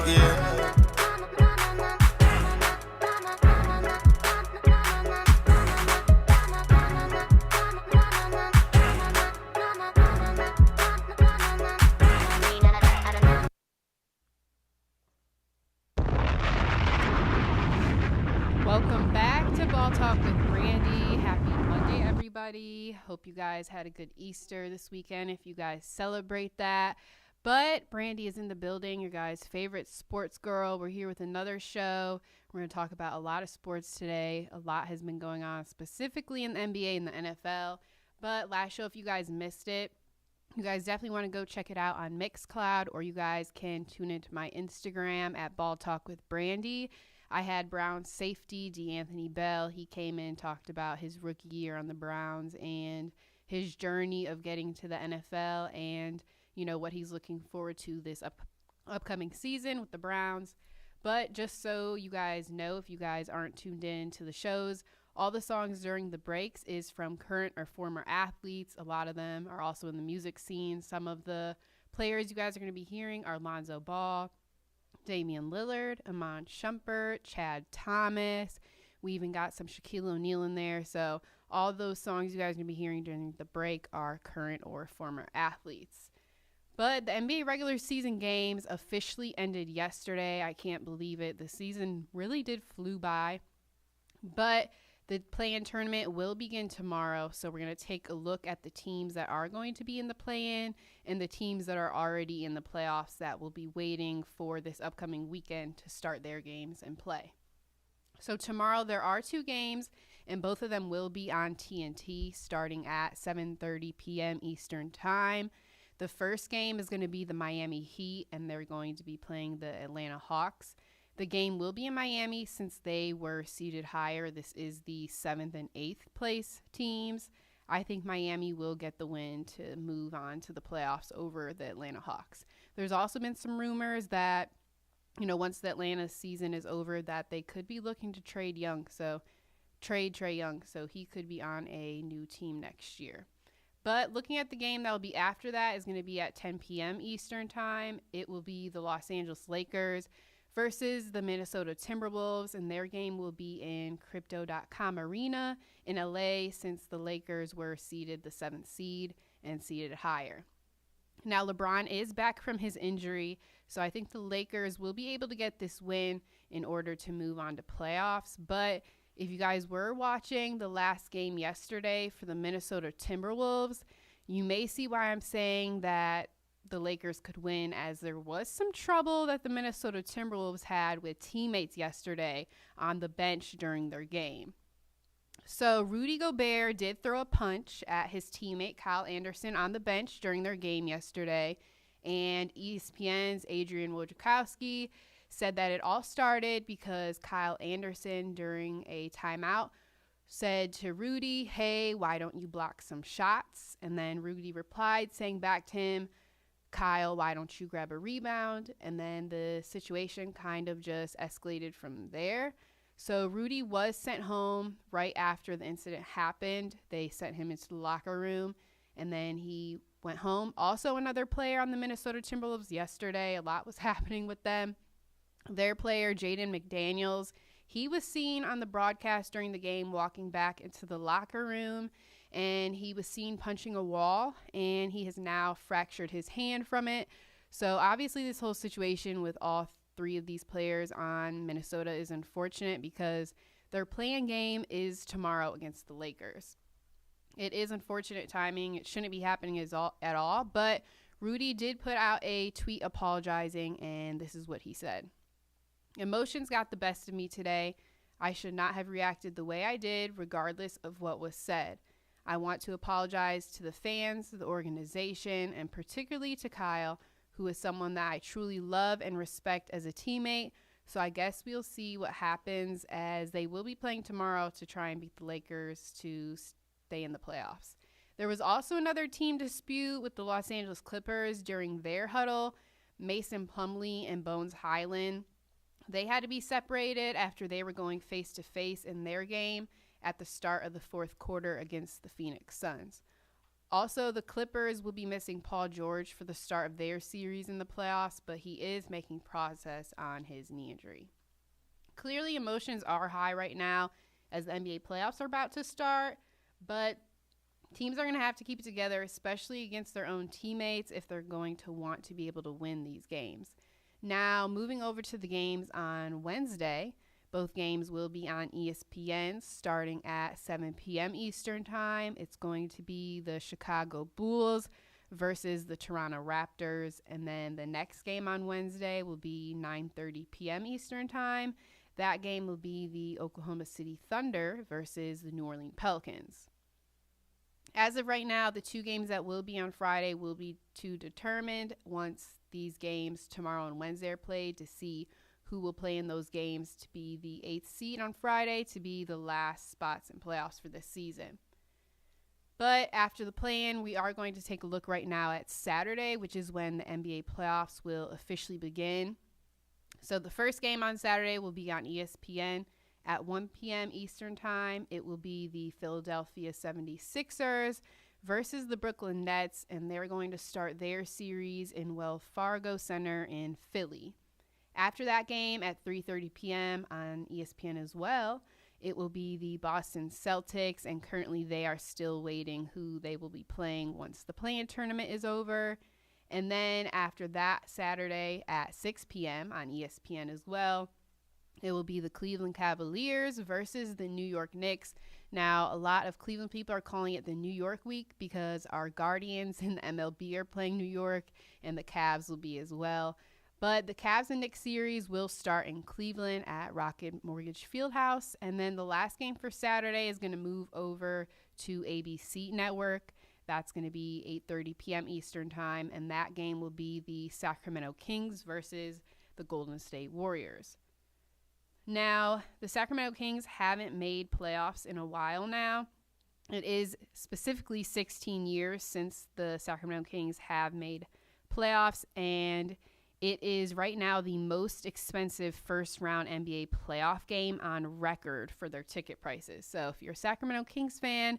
yeah. Welcome back to Ball Talk with Brandy. Happy Monday, everybody. Hope you guys had a good Easter this weekend if you guys celebrate that. But Brandy is in the building, your guys' favorite sports girl. We're here with another show. We're going to talk about a lot of sports today. A lot has been going on specifically in the NBA and the NFL. But last show, if you guys missed it, you guys definitely want to go check it out on Mixcloud, or you guys can tune into my Instagram at Ball Talk with Brandy. I had Browns safety DeAnthony Bell. He came in, talked about his rookie year on the Browns and his journey of getting to the NFL and, you know, what he's looking forward to this upcoming season with the Browns. But just so you guys know, if you guys aren't tuned in to the shows, all the songs during the breaks is from current or former athletes. A lot of them are also in the music scene. Some of the players you guys are going to be hearing are Lonzo Ball, Damian Lillard, Iman Shumpert, Chad Thomas. We even got some Shaquille O'Neal in there. So all those songs you guys are going to be hearing during the break are current or former athletes. But the NBA regular season games officially ended yesterday. I can't believe it. The season really did flew by. But the play-in tournament will begin tomorrow, so we're going to take a look at the teams that are going to be in the play-in and the teams that are already in the playoffs that will be waiting for this upcoming weekend to start their games and play. So tomorrow there are 2 games, and both of them will be on TNT starting at 7:30 p.m. Eastern Time. The first game is going to be the Miami Heat, and they're going to be playing the Atlanta Hawks. The game will be in Miami since they were seeded higher. This is the 7th and 8th place teams. I think Miami will get the win to move on to the playoffs over the Atlanta Hawks. There's also been some rumors that, you know, once the Atlanta season is over, that they could be looking to trade Trae Young, so he could be on a new team next year. But looking at the game that will be after that is going to be at 10 p.m. Eastern Time. It will be the Los Angeles Lakers versus the Minnesota Timberwolves, and their game will be in Crypto.com Arena in LA since the Lakers were seeded the 7th seed and seeded higher. Now, LeBron is back from his injury, so I think the Lakers will be able to get this win in order to move on to playoffs. But if you guys were watching the last game yesterday for the Minnesota Timberwolves, you may see why I'm saying that the Lakers could win, as there was some trouble that the Minnesota Timberwolves had with teammates yesterday on the bench during their game. So Rudy Gobert did throw a punch at his teammate Kyle Anderson on the bench during their game yesterday, and ESPN's Adrian Wojciechowski said that it all started because Kyle Anderson, during a timeout, said to Rudy, "Hey, why don't you block some shots?" And then Rudy replied, saying back to him, "Kyle, why don't you grab a rebound?" And then the situation kind of just escalated from there. So Rudy was sent home right after the incident happened. They sent him into the locker room, and then he went home. Also, another player on the Minnesota Timberwolves yesterday, a lot was happening with them. Their player, Jaden McDaniels, he was seen on the broadcast during the game walking back into the locker room, and he was seen punching a wall, and he has now fractured his hand from it. So obviously this whole situation with all 3 of these players on Minnesota is unfortunate because their play-in game is tomorrow against the Lakers. It is unfortunate timing. It shouldn't be happening at all, but Rudy did put out a tweet apologizing, and this is what he said. "Emotions got the best of me today. I should not have reacted the way I did, regardless of what was said. I want to apologize to the fans, the organization, and particularly to Kyle, who is someone that I truly love and respect as a teammate. So I guess we'll see what happens, as they will be playing tomorrow to try and beat the Lakers to stay in the playoffs." There was also another team dispute with the Los Angeles Clippers during their huddle. Mason Plumlee and Bones Highland, they had to be separated after they were going face-to-face in their game at the start of the 4th quarter against the Phoenix Suns. Also, the Clippers will be missing Paul George for the start of their series in the playoffs, but he is making progress on his knee injury. Clearly, emotions are high right now as the NBA playoffs are about to start, but teams are going to have to keep it together, especially against their own teammates, if they're going to want to be able to win these games. Now, moving over to the games on Wednesday, both games will be on ESPN starting at 7 p.m. Eastern Time. It's going to be the Chicago Bulls versus the Toronto Raptors. And then the next game on Wednesday will be 9:30 p.m. Eastern Time. That game will be the Oklahoma City Thunder versus the New Orleans Pelicans. As of right now, the two games that will be on Friday will be determined once these games tomorrow and Wednesday are played, to see who will play in those games to be the 8th seed on Friday, to be the last spots in playoffs for this season. But after the play-in, we are going to take a look right now at Saturday, which is when the NBA playoffs will officially begin. So the first game on Saturday will be on ESPN at 1 p.m. Eastern Time. It will be the Philadelphia 76ers versus the Brooklyn Nets, and they're going to start their series in Wells Fargo Center in Philly. After that game at 3:30 p.m. on ESPN as well, it will be the Boston Celtics, and currently they are still waiting who they will be playing once the play-in tournament is over. And then after that, Saturday at 6 p.m. on ESPN as well, it will be the Cleveland Cavaliers versus the New York Knicks. Now, a lot of Cleveland people are calling it the New York week because our Guardians in the MLB are playing New York, and the Cavs will be as well. But the Cavs and Knicks series will start in Cleveland at Rocket Mortgage Fieldhouse. And then the last game for Saturday is going to move over to ABC Network. That's going to be 8:30 p.m. Eastern Time. And that game will be the Sacramento Kings versus the Golden State Warriors. Now, the Sacramento Kings haven't made playoffs in a while now. It is specifically 16 years since the Sacramento Kings have made playoffs, and it is right now the most expensive first-round NBA playoff game on record for their ticket prices. So if you're a Sacramento Kings fan,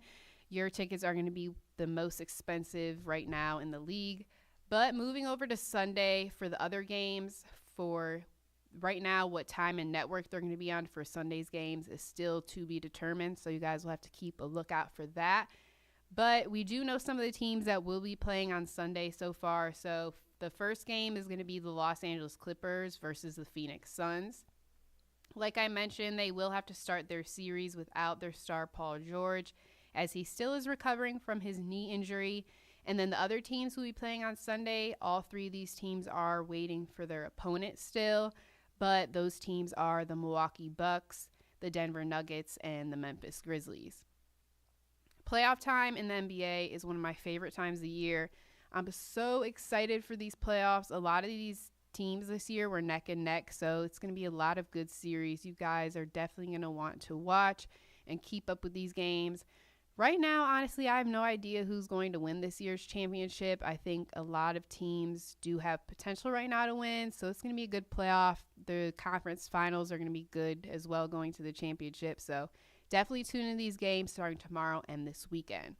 your tickets are going to be the most expensive right now in the league. But moving over to Sunday for the other games, for right now, what time and network they're going to be on for Sunday's games is still to be determined, so you guys will have to keep a lookout for that. But we do know some of the teams that will be playing on Sunday so far. So the first game is going to be the Los Angeles Clippers versus the Phoenix Suns. Like I mentioned, they will have to start their series without their star Paul George, as he still is recovering from his knee injury. And then the other teams will be playing on Sunday. All three of these teams are waiting for their opponent still. But those teams are the Milwaukee Bucks, the Denver Nuggets, and the Memphis Grizzlies. Playoff time in the NBA is one of my favorite times of the year. I'm so excited for these playoffs. A lot of these teams this year were neck and neck, so it's going to be a lot of good series. You guys are definitely going to want to watch and keep up with these games. Right now, honestly, I have no idea who's going to win this year's championship. I think a lot of teams do have potential right now to win, so it's going to be a good playoff. The conference finals are going to be good as well going to the championship, so definitely tune in these games starting tomorrow and this weekend.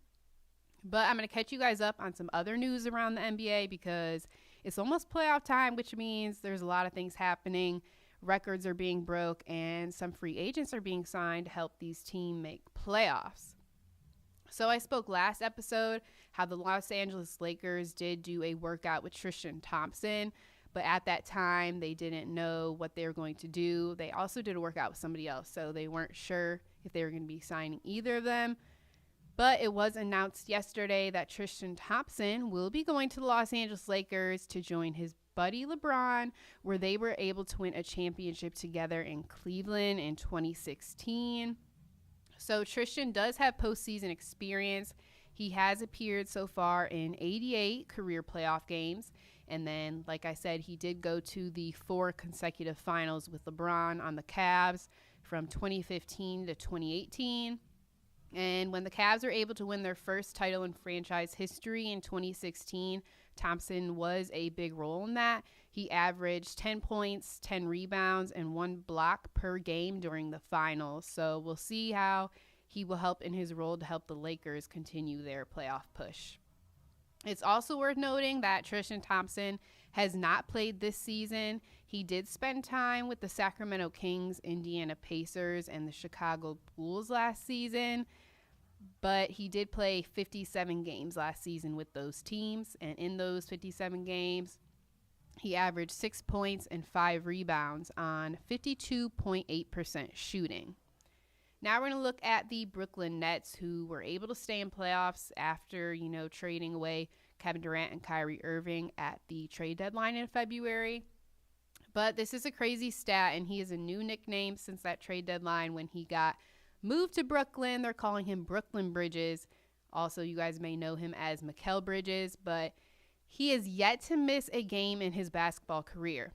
But I'm going to catch you guys up on some other news around the NBA because it's almost playoff time, which means there's a lot of things happening. Records are being broke, and some free agents are being signed to help these teams make playoffs. So I spoke last episode how the Los Angeles Lakers did do a workout with Tristan Thompson, but at that time they didn't know what they were going to do. They also did a workout with somebody else, so they weren't sure if they were going to be signing either of them. But it was announced yesterday that Tristan Thompson will be going to the Los Angeles Lakers to join his buddy LeBron, where they were able to win a championship together in Cleveland in 2016. So Tristan does have postseason experience. He has appeared so far in 88 career playoff games. And then, like I said, he did go to the 4 consecutive finals with LeBron on the Cavs from 2015 to 2018. And when the Cavs were able to win their first title in franchise history in 2016, Thompson was a big role in that. He averaged 10 points, 10 rebounds, and 1 block per game during the finals. So we'll see how he will help in his role to help the Lakers continue their playoff push. It's also worth noting that Tristan Thompson has not played this season. He did spend time with the Sacramento Kings, Indiana Pacers, and the Chicago Bulls last season, but he did play 57 games last season with those teams, and in those 57 games, he averaged 6 points and 5 rebounds on 52.8% shooting. Now we're going to look at the Brooklyn Nets, who were able to stay in playoffs after, trading away Kevin Durant and Kyrie Irving at the trade deadline in February. But this is a crazy stat, and he has a new nickname since that trade deadline when he got moved to Brooklyn. They're calling him Brooklyn Bridges. Also, you guys may know him as Mikal Bridges, but he has yet to miss a game in his basketball career.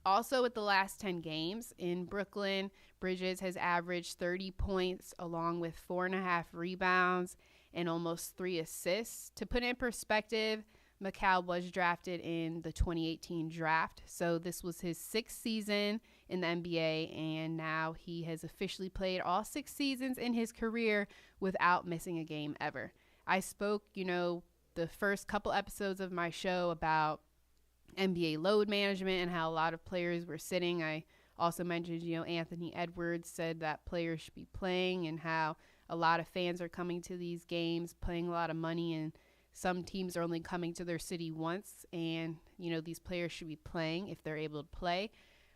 Also, with the last 10 games in Brooklyn, Bridges has averaged 30 points along with 4.5 rebounds and almost 3 assists. To put it in perspective, Mikal was drafted in the 2018 draft, so this was his 6th season in the NBA, and now he has officially played all 6 seasons in his career without missing a game ever. I spoke, the first couple episodes of my show about NBA load management and how a lot of players were sitting. I also mentioned, Anthony Edwards said that players should be playing and how a lot of fans are coming to these games, paying a lot of money, and some teams are only coming to their city once, and, these players should be playing if they're able to play.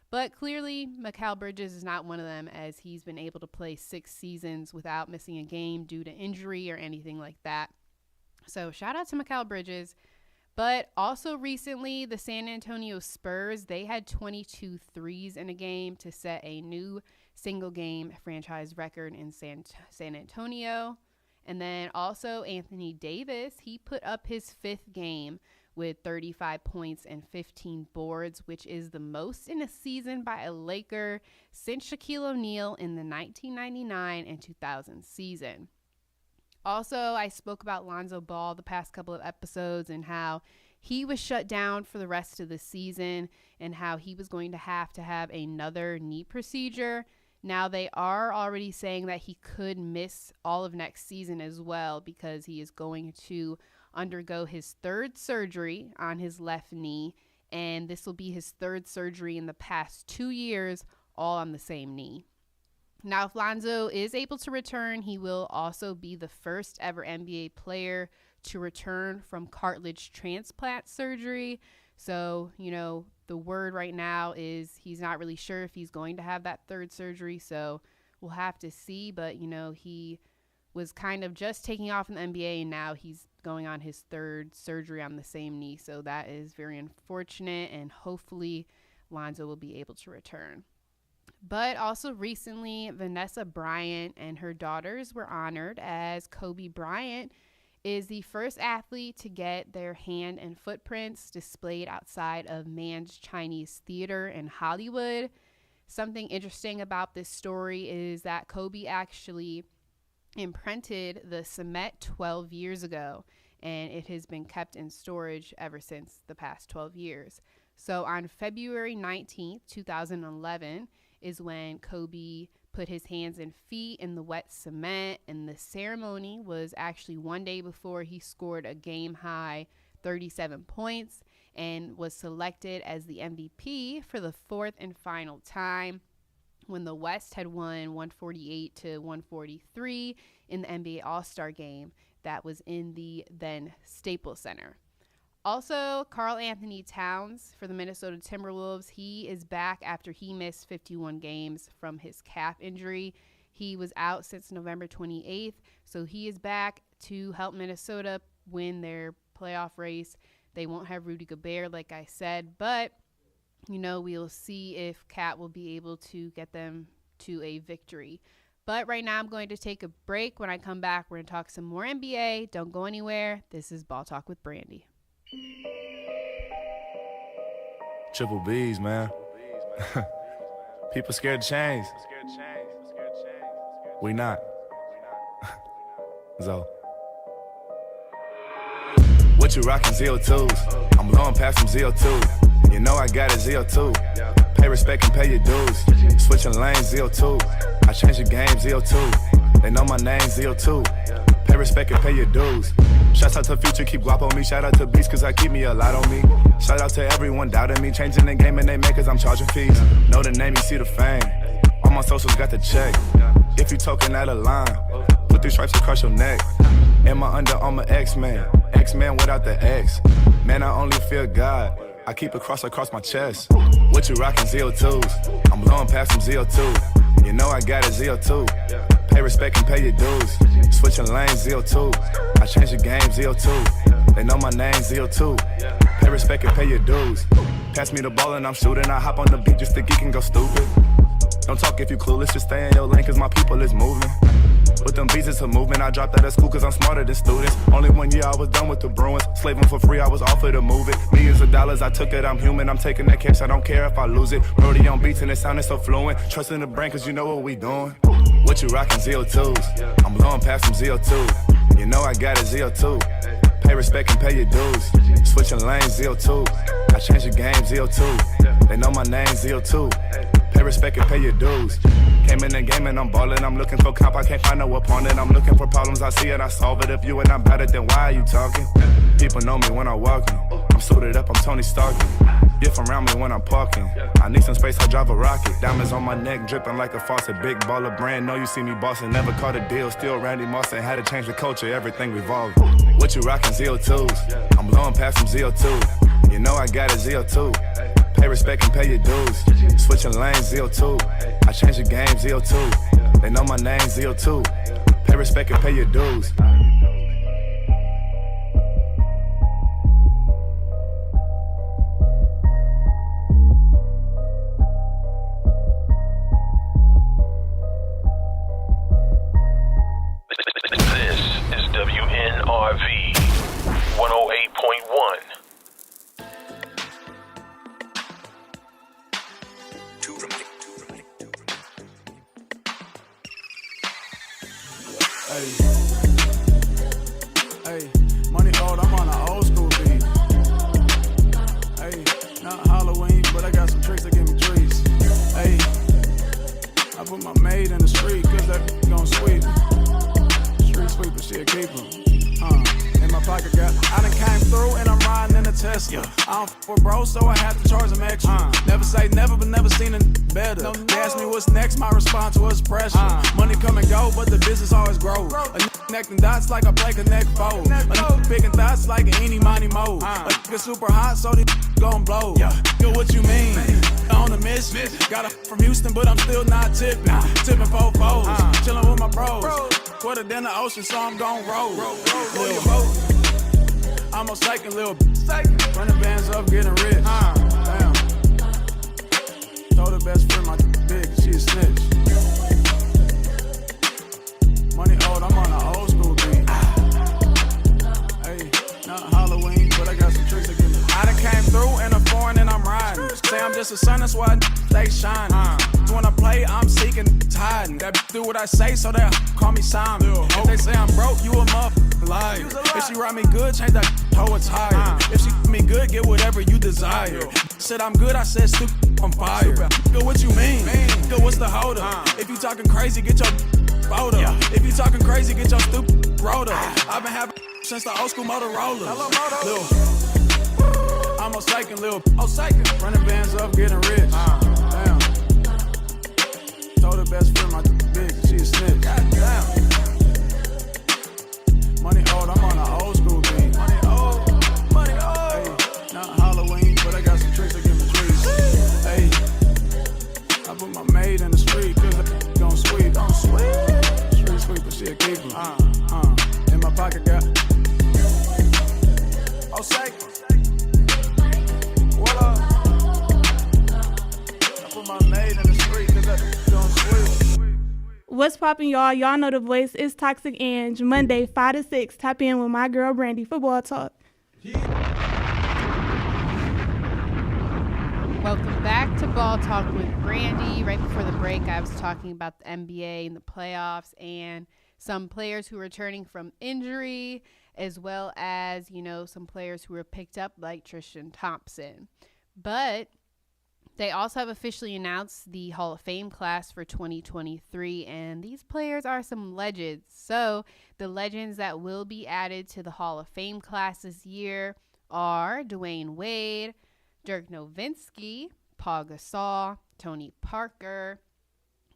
But clearly, Mikal Bridges is not one of them, as he's been able to play 6 seasons without missing a game due to injury or anything like that. So shout out to Mikal Bridges. But also recently, the San Antonio Spurs, they had 22 threes in a game to set a new single-game franchise record in San Antonio. And then also Anthony Davis, he put up his 5th game with 35 points and 15 boards, which is the most in a season by a Laker since Shaquille O'Neal in the 1999 and 2000 season. Also, I spoke about Lonzo Ball the past couple of episodes and how he was shut down for the rest of the season and how he was going to have another knee procedure. Now, they are already saying that he could miss all of next season as well because he is going to undergo his 3rd surgery on his left knee, and this will be his 3rd surgery in the past 2 years, all on the same knee. Now, if Lonzo is able to return, he will also be the first ever NBA player to return from cartilage transplant surgery. So, the word right now is he's not really sure if he's going to have that 3rd surgery. So we'll have to see. But, he was kind of just taking off in the NBA, and now he's going on his 3rd surgery on the same knee. So that is very unfortunate, and hopefully Lonzo will be able to return. But also recently, Vanessa Bryant and her daughters were honored as Kobe Bryant is the first athlete to get their hand and footprints displayed outside of Mann's Chinese Theater in Hollywood. Something interesting about this story is that Kobe actually imprinted the cement 12 years ago, and it has been kept in storage ever since the past 12 years. So on February 19th, 2011, is when Kobe put his hands and feet in the wet cement, and the ceremony was actually one day before he scored a game-high 37 points and was selected as the MVP for the 4th and final time when the West had won 148 to 143 in the NBA All-Star game that was in the then Staples Center. Also, Karl Anthony Towns for the Minnesota Timberwolves, he is back after he missed 51 games from his calf injury. He was out since November 28th, so he is back to help Minnesota win their playoff race. They won't have Rudy Gobert, like I said, but, we'll see if Cat will be able to get them to a victory. But right now I'm going to take a break. When I come back, we're going to talk some more NBA. Don't go anywhere. This is Ball Talk with Brandy. Triple B's, man. People scared to change. We not. So. What you rockin' ZO2s? I'm blowing past some ZO2. You know I got a ZO2. Pay respect and pay your dues. Switching lanes, ZO2. I changed the game, ZO2. They know my name, ZO2. Pay respect and pay your dues. Shouts out to Future, keep guap on me. Shout out to Beats, cause I keep me a lot on me. Shout out to everyone doubting me. Changing the game and they make cause I'm charging fees. Know the name, you see the fame. All my socials got the check. If you talking out of line, put these stripes across your neck. Am I Under Armour X-Man? X-Man without the X. Man, I only fear God. I keep a cross across my chest. What you rockin' ZO2s? I'm blowing past some ZO2. You know I got a ZO2. Pay respect and pay your dues. Switching lanes, ZO2. I change the game, ZO2. They know my name, ZO2. Pay respect and pay your dues. Pass me the ball and I'm shooting. I hop on the beat just to geek and go stupid. Don't talk if you clueless, just stay in your lane cause my people is moving. With them beats it's a movement, I dropped out of school cause I'm smarter than students. Only 1 year I was done with the Bruins. Slaving for free, I was offered to move it. Millions of dollars, I took it, I'm human. I'm taking that cash, I don't care if I lose it. Brody on beats and it sounded so fluent. Trust in the brain cause you know what we doing. What you rockin' ZO2s? I'm blowing past some ZO2. You know I got a ZO2. Pay respect and pay your dues. Switching lanes, ZO2. I change the game, ZO2. They know my name, ZO2. Pay respect and pay your dues. Came in the game and I'm ballin'. I'm looking for comp, I can't find no opponent. I'm looking for problems, I see it, I solve it. If you ain't about it, then why are you talking? People know me when I'm walking. I'm suited up, I'm Tony Starkin. Get from around me when I'm parking. I need some space, I drive a rocket. Diamonds on my neck, dripping like a faucet. Big baller brand, know you see me bossing. Never caught a deal, still Randy Moss. Had to change the culture, everything revolved. What you rockin' ZO2s? I'm blowing past some ZO2. You know I got a ZO2. Pay respect and pay your dues. Switching lanes, ZO2. I change the game, ZO2. They know my name, ZO2. Pay respect and pay your dues. This is WNRV 108.1. Hey, money old, I'm on an old school beat. Hey, not Halloween, but I got some tricks that give me trees. Hey, I put my maid in the street, cause that gon' sweep. Street sweeper, she'll keep 'em. In my pocket got, I done came through and I'm riding in a Tesla. I don't f with bro, so I had to charge them extra. Never say never, but never seen it better. No. They ask me what's next, my response was pressure. Money come and go, but the business always grow. A connecting dots like I play Connect Fold. A picking thoughts like an eeny, miny, mo. A nigga super hot, so they gon' blow. Yo, what you mean? On a mission. Got a from Houston, but I'm still not tipping. Tipping 4 foes, chillin' with my bros. Quarter than the ocean, so I'm gon' roll. Roll your boat. I'm a psychic little running bands up, getting rich. Damn. Told her best friend my big, she a snitch. Money old, I'm on an old school beat. Hey, not Halloween, but I got some tricks to give me. I done came through in a foreign and I'm riding. Say I'm just a son, that's why I stay shining. When I play, I'm seeking, hiding. That do what I say, so they call me Simon. If they say I'm broke, you a motherfucker liar. If she ride me good, change that hoe attire. If she me good, get whatever you desire. Said I'm good, I said stupid, I'm fire. Good, what you mean? Good, what's the hold up? If you talking crazy, get your photo. If you talking crazy, get your stupid rotor. I've been having since the old school Motorola. I'm a psychic, little running bands up, getting rich. Damn. Told her best friend my big, she a snitch. Goddamn. Money old, I'm on an old school beat. Money old. Hey, not Halloween, but I got some tricks that give me trees. Hey, I put my maid in the street, cause I gon' sweep. Street sweeper, she'll keep 'em. In my pocket got psych. What up? I put my maid in the street, cause I gon' sweep. What's poppin', y'all? Y'all know the voice is Toxic Ange. Monday, 5 to 6. Tap in with my girl, Brandy. Football talk. Welcome back to Ball Talk with Brandy. Right before the break, I was talking about the NBA and the playoffs and some players who are returning from injury, as well as, you know, some players who were picked up like Tristan Thompson. But They also have officially announced the Hall of Fame class for 2023, and these players are some legends. So the legends that will be added to the Hall of Fame class this year are Dwayne Wade, Dirk Nowitzki, Paul Gasol, Tony Parker,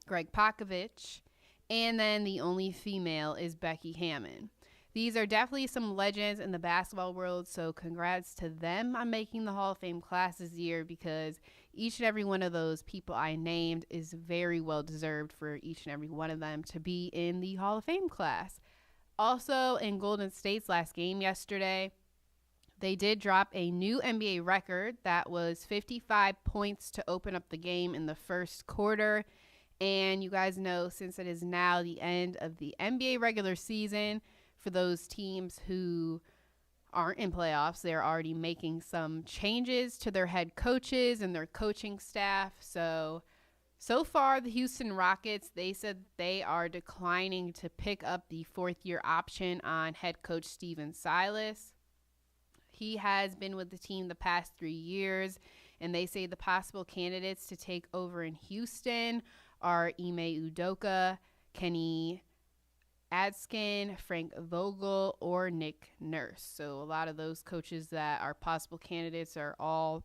Greg Popovich, and then the only female is Becky Hammon. These are definitely some legends in the basketball world, so congrats to them on making the Hall of Fame class this year, because each and every one of those people I named is very well deserved for each and every one of them to be in the Hall of Fame class. Also, in Golden State's last game yesterday, they did drop a new NBA record that was 55 points to open up the game in the first quarter. And you guys know, since it is now the end of the NBA regular season, for those teams who aren't in playoffs, they're already making some changes to their head coaches and their coaching staff. So far, the Houston Rockets, they said they are declining to pick up the fourth-year option on head coach Stephen Silas. He has been with the team the past 3 years, and they say the possible candidates to take over in Houston are Ime Udoka, Kenny Adskin, Frank Vogel, or Nick Nurse. So a lot of those coaches that are possible candidates are all,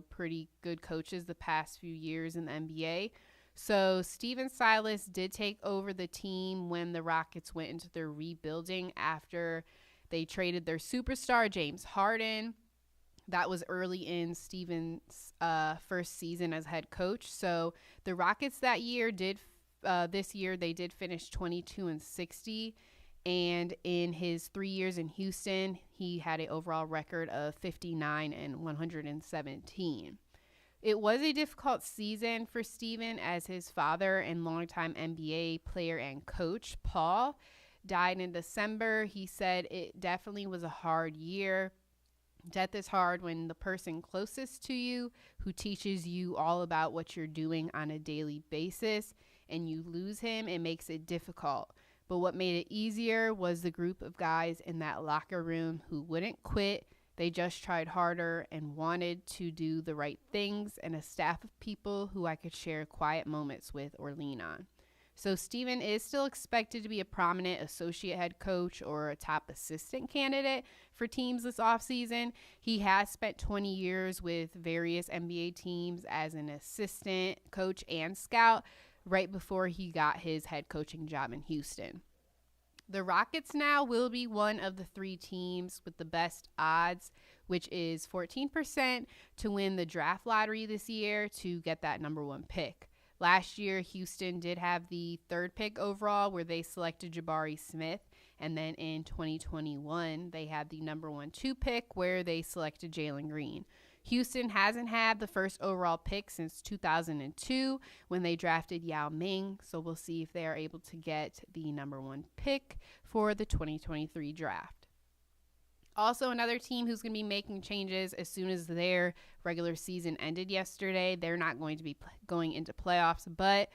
pretty good coaches the past few years in the NBA. So Stephen Silas did take over the team when the Rockets went into their rebuilding after they traded their superstar, James Harden. That was early in Stephen's first season as head coach. So the Rockets this year they did finish 22-60, and in his 3 years in Houston, he had an overall record of 59-117. It was a difficult season for Stephen, as his father and longtime NBA player and coach, Paul, died in December. He said it definitely was a hard year. Death is hard when the person closest to you, who teaches you all about what you're doing on a daily basis, and you lose him, it makes it difficult. But what made it easier was the group of guys in that locker room who wouldn't quit. They just tried harder and wanted to do the right things, and a staff of people who I could share quiet moments with or lean on. So Stephen is still expected to be a prominent associate head coach or a top assistant candidate for teams this offseason. He has spent 20 years with various NBA teams as an assistant coach and scout right before he got his head coaching job in Houston. The Rockets now will be one of the 3 teams with the best odds, which is 14% to win the draft lottery this year to get that number 1 pick. Last year, Houston did have the 3rd pick overall, where they selected Jabari Smith. And then in 2021, they had the number 1-2 pick, where they selected Jalen Green. Houston hasn't had the first overall pick since 2002, when they drafted Yao Ming. So we'll see if they are able to get the number 1 pick for the 2023 draft. Also, another team who's going to be making changes as soon as their regular season ended yesterday. They're not going to be going into playoffs, but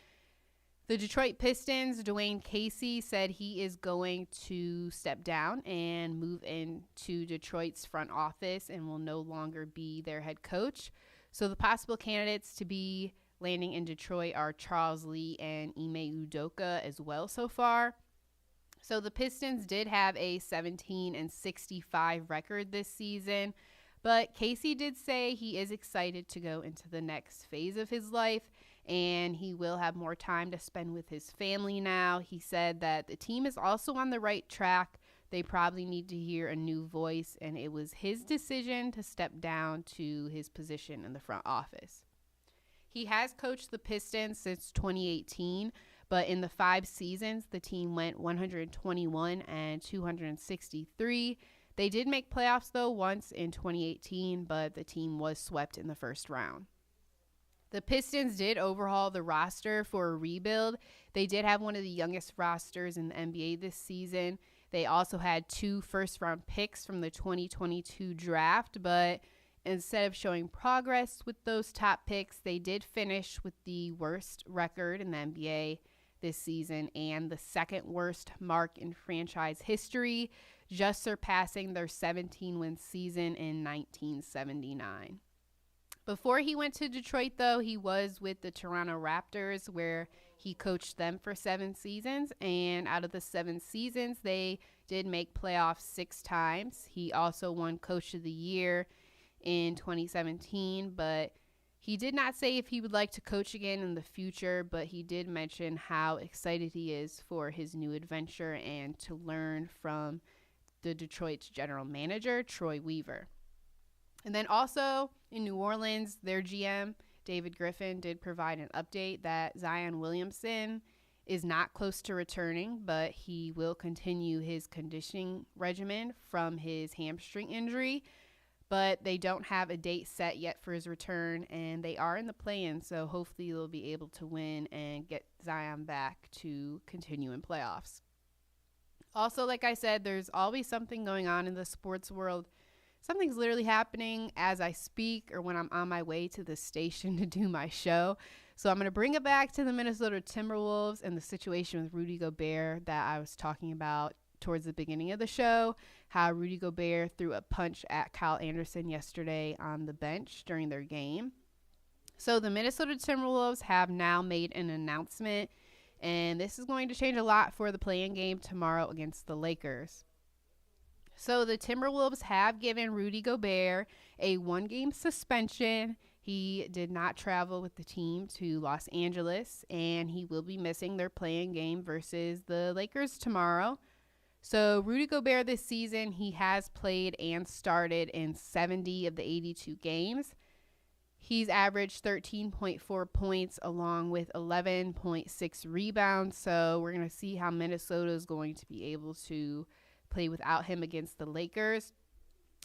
the Detroit Pistons, Dwayne Casey, said he is going to step down and move into Detroit's front office and will no longer be their head coach. So the possible candidates to be landing in Detroit are Charles Lee and Ime Udoka as well so far. So the Pistons did have a 17-65 record this season, but Casey did say he is excited to go into the next phase of his life, and he will have more time to spend with his family now. He said that the team is also on the right track. They probably need to hear a new voice, and it was his decision to step down to his position in the front office. He has coached the Pistons since 2018, but in the 5 seasons, the team went 121-263. They did make playoffs, though, once in 2018, but the team was swept in the first round. The Pistons did overhaul the roster for a rebuild. They did have one of the youngest rosters in the NBA this season. They also had 2 first-round picks from the 2022 draft, but instead of showing progress with those top picks, they did finish with the worst record in the NBA this season and the 2nd worst mark in franchise history, just surpassing their 17-win season in 1979. Before he went to Detroit, though, he was with the Toronto Raptors, where he coached them for 7 seasons. And out of the 7 seasons, they did make playoffs 6 times. He also won Coach of the Year in 2017, but he did not say if he would like to coach again in the future, but he did mention how excited he is for his new adventure and to learn from the Detroit's general manager, Troy Weaver. And then also in New Orleans, their GM, David Griffin, did provide an update that Zion Williamson is not close to returning, but he will continue his conditioning regimen from his hamstring injury. But they don't have a date set yet for his return, and they are in the play-in, so hopefully they'll be able to win and get Zion back to continue in playoffs. Also, like I said, there's always something going on in the sports world. Something's literally happening as I speak or when I'm on my way to the station to do my show. So I'm going to bring it back to the Minnesota Timberwolves and the situation with Rudy Gobert that I was talking about towards the beginning of the show, how Rudy Gobert threw a punch at Kyle Anderson yesterday on the bench during their game. So the Minnesota Timberwolves have now made an announcement, and this is going to change a lot for the play-in game tomorrow against the Lakers. So the Timberwolves have given Rudy Gobert a 1-game suspension. He did not travel with the team to Los Angeles, and he will be missing their play-in game versus the Lakers tomorrow. So Rudy Gobert this season, he has played and started in 70 of the 82 games. He's averaged 13.4 points along with 11.6 rebounds. So we're going to see how Minnesota is going to be able to play without him against the Lakers.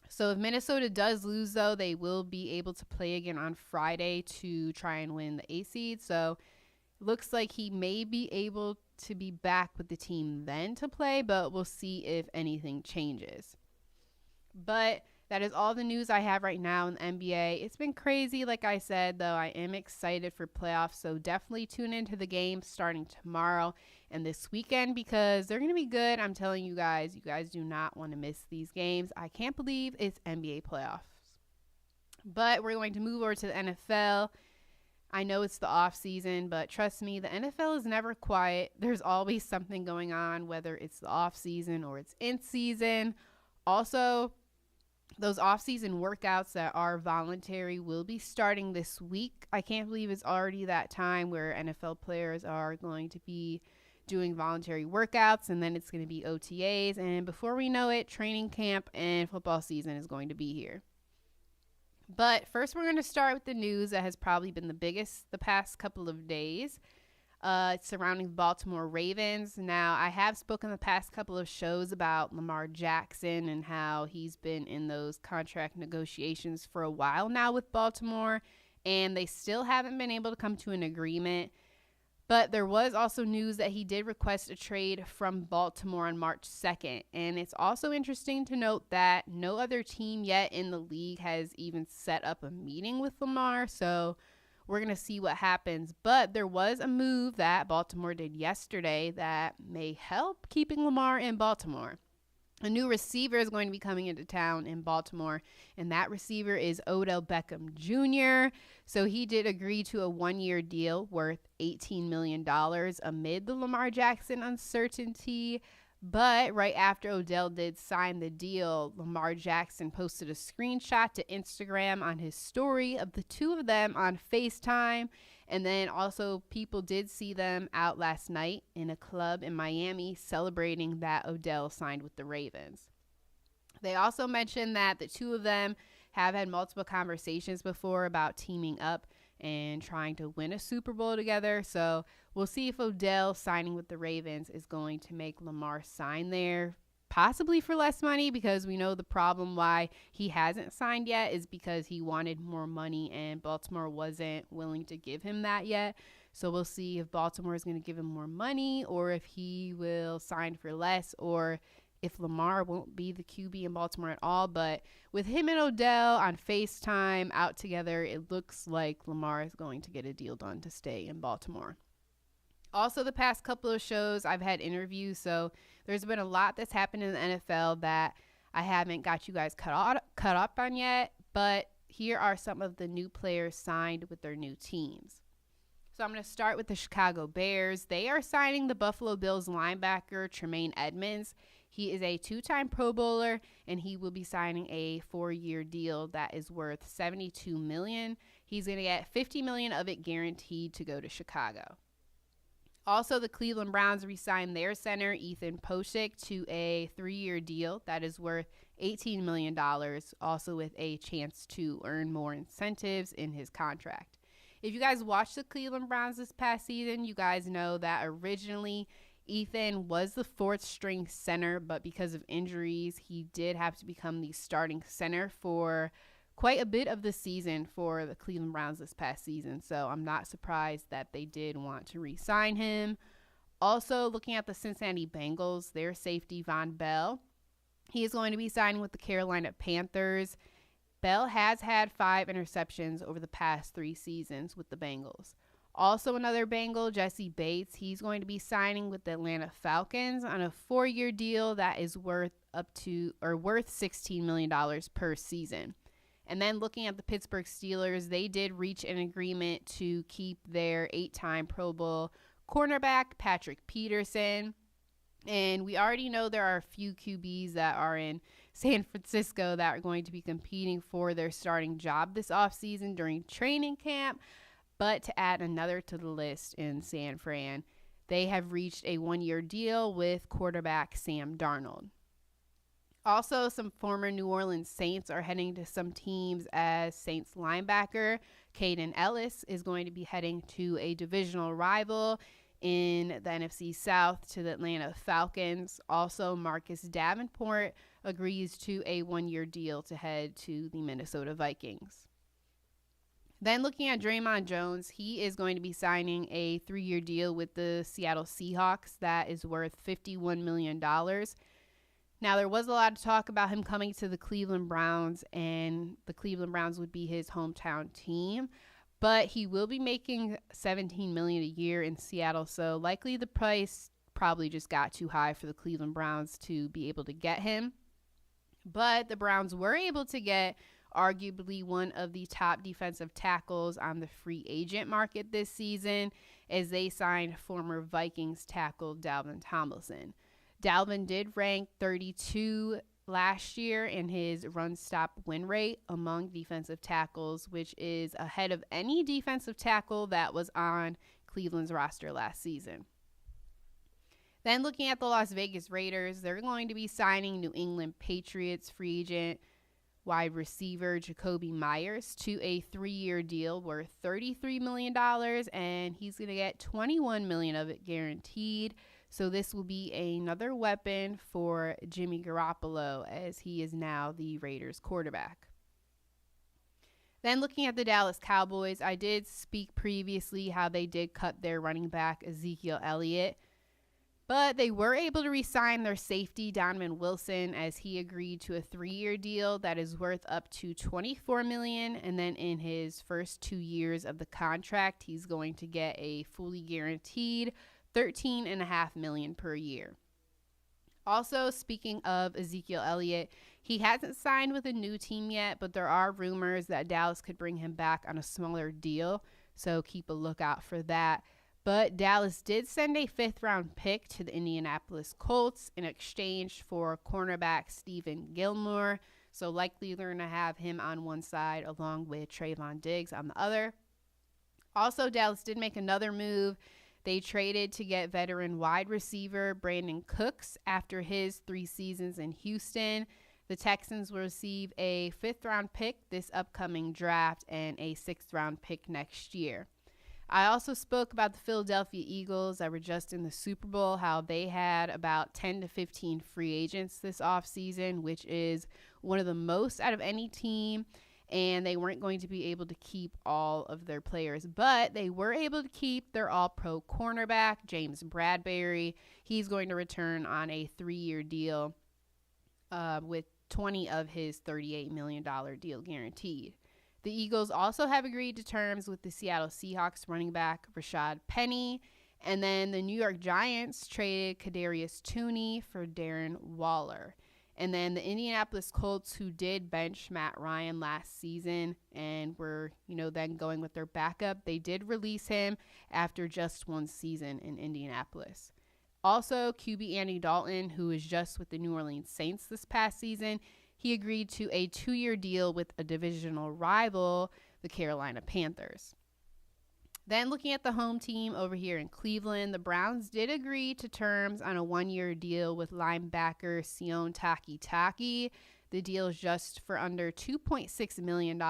So if Minnesota does lose, though, they will be able to play again on Friday to try and win the A seed. So it looks like he may be able to be back with the team then to play, but we'll see if anything changes. But that is all the news I have right now in the NBA. It's been crazy, like I said, though. I am excited for playoffs, so definitely tune into the games starting tomorrow and this weekend because they're going to be good. I'm telling you guys do not want to miss these games. I can't believe it's NBA playoffs. But we're going to move over to the NFL. I know it's the off season, but trust me, the NFL is never quiet. There's always something going on, whether it's the off season or it's in season. Also, those off-season workouts that are voluntary will be starting this week. I can't believe it's already that time where NFL players are going to be doing voluntary workouts, and then it's going to be OTAs. And before we know it, training camp and football season is going to be here. But first, we're going to start with the news that has probably been the biggest the past couple of days. Surrounding the Baltimore Ravens. Now, I have spoken the past couple of shows about Lamar Jackson and how he's been in those contract negotiations for a while now with Baltimore, and they still haven't been able to come to an agreement. But there was also news that he did request a trade from Baltimore on March 2nd. And it's also interesting to note that no other team yet in the league has even set up a meeting with Lamar, so we're going to see what happens. But there was a move that Baltimore did yesterday that may help keeping Lamar in Baltimore. A new receiver is going to be coming into town in Baltimore, and that receiver is Odell Beckham Jr. So he did agree to a 1-year deal worth $18 million amid the Lamar Jackson uncertainty. But right after Odell did sign the deal, Lamar Jackson posted a screenshot to Instagram on his story of the two of them on FaceTime. And then also people did see them out last night in a club in Miami celebrating that Odell signed with the Ravens. They also mentioned that the two of them have had multiple conversations before about teaming up and trying to win a Super Bowl together. So we'll see if Odell signing with the Ravens is going to make Lamar sign there, possibly for less money, because we know the problem why he hasn't signed yet is because he wanted more money and Baltimore wasn't willing to give him that yet. So we'll see if Baltimore is going to give him more money or if he will sign for less or if Lamar won't be the QB in Baltimore at all. But with him and Odell on FaceTime out together, it looks like Lamar is going to get a deal done to stay in Baltimore. Also, the past couple of shows, I've had interviews, so there's been a lot that's happened in the NFL that I haven't got you guys cut up on yet. But here are some of the new players signed with their new teams. So I'm going to start with the Chicago Bears. They are signing the Buffalo Bills linebacker Tremaine Edmonds. He is a 2-time Pro Bowler, and he will be signing a 4-year deal that is worth $72 million. He's going to get $50 million of it guaranteed to go to Chicago. Also, the Cleveland Browns re-signed their center, Ethan Poshik, to a 3-year deal that is worth $18 million, also with a chance to earn more incentives in his contract. If you guys watched the Cleveland Browns this past season, you guys know that originally Ethan was the 4th-string center, but because of injuries, he did have to become the starting center for quite a bit of the season for the Cleveland Browns this past season. So I'm not surprised that they did want to re-sign him. Also, looking at the Cincinnati Bengals, their safety Von Bell, he is going to be signing with the Carolina Panthers. Bell has had 5 interceptions over the past 3 seasons with the Bengals. Also another Bengal, Jesse Bates, he's going to be signing with the Atlanta Falcons on a 4-year deal that is worth $16 million per season. And then looking at the Pittsburgh Steelers, they did reach an agreement to keep their 8-time Pro Bowl cornerback, Patrick Peterson. And we already know there are a few QBs that are in San Francisco that are going to be competing for their starting job this offseason during training camp. But to add another to the list in San Fran, they have reached a 1-year deal with quarterback Sam Darnold. Also, some former New Orleans Saints are heading to some teams, as Saints linebacker Caden Ellis is going to be heading to a divisional rival in the NFC South to the Atlanta Falcons. Also, Marcus Davenport agrees to a 1-year deal to head to the Minnesota Vikings. Then looking at Draymond Jones, he is going to be signing a 3-year deal with the Seattle Seahawks that is worth $51 million. Now, there was a lot of talk about him coming to the Cleveland Browns, and the Cleveland Browns would be his hometown team. But he will be making $17 million a year in Seattle, so likely the price probably just got too high for the Cleveland Browns to be able to get him. But the Browns were able to get arguably one of the top defensive tackles on the free agent market this season, as they signed former Vikings tackle Dalvin Tomlinson. Dalvin did rank 32 last year in his run-stop win rate among defensive tackles, which is ahead of any defensive tackle that was on Cleveland's roster last season. Then looking at the Las Vegas Raiders, they're going to be signing New England Patriots free agent wide receiver Jacoby Myers to a 3-year deal worth $33 million, and he's going to get $21 million of it guaranteed. So this will be another weapon for Jimmy Garoppolo, as he is now the Raiders quarterback. Then looking at the Dallas Cowboys, I did speak previously how they did cut their running back Ezekiel Elliott, but they were able to re-sign their safety Donovan Wilson, as he agreed to a 3-year deal that is worth up to $24 million. And then in his first 2 years of the contract, he's going to get a fully guaranteed $13.5 million per year. Also, speaking of Ezekiel Elliott, he hasn't signed with a new team yet, but there are rumors that Dallas could bring him back on a smaller deal, so keep a lookout for that. But Dallas did send a 5th-round pick to the Indianapolis Colts in exchange for cornerback Stephen Gilmore, so likely they're going to have him on one side along with Trayvon Diggs on the other. Also, Dallas did make another move. They traded to get veteran wide receiver Brandon Cooks after his 3 seasons in Houston. The Texans will receive a 5th-round pick this upcoming draft and a 6th-round pick next year. I also spoke about the Philadelphia Eagles that were just in the Super Bowl, how they had about 10 to 15 free agents this offseason, which is one of the most out of any team. And they weren't going to be able to keep all of their players, but they were able to keep their all-pro cornerback, James Bradbury. He's going to return on a 3-year deal with 20 of his $38 million deal guaranteed. The Eagles also have agreed to terms with the Seattle Seahawks running back Rashad Penny. And then the New York Giants traded Kadarius Toney for Darren Waller. And then the Indianapolis Colts, who did bench Matt Ryan last season and were, then going with their backup, they did release him after just one season in Indianapolis. Also, QB Andy Dalton, who was just with the New Orleans Saints this past season, he agreed to a 2-year deal with a divisional rival, the Carolina Panthers. Then looking at the home team over here in Cleveland, the Browns did agree to terms on a 1-year deal with linebacker Sion Takitaki. The deal is just for under $2.6 million.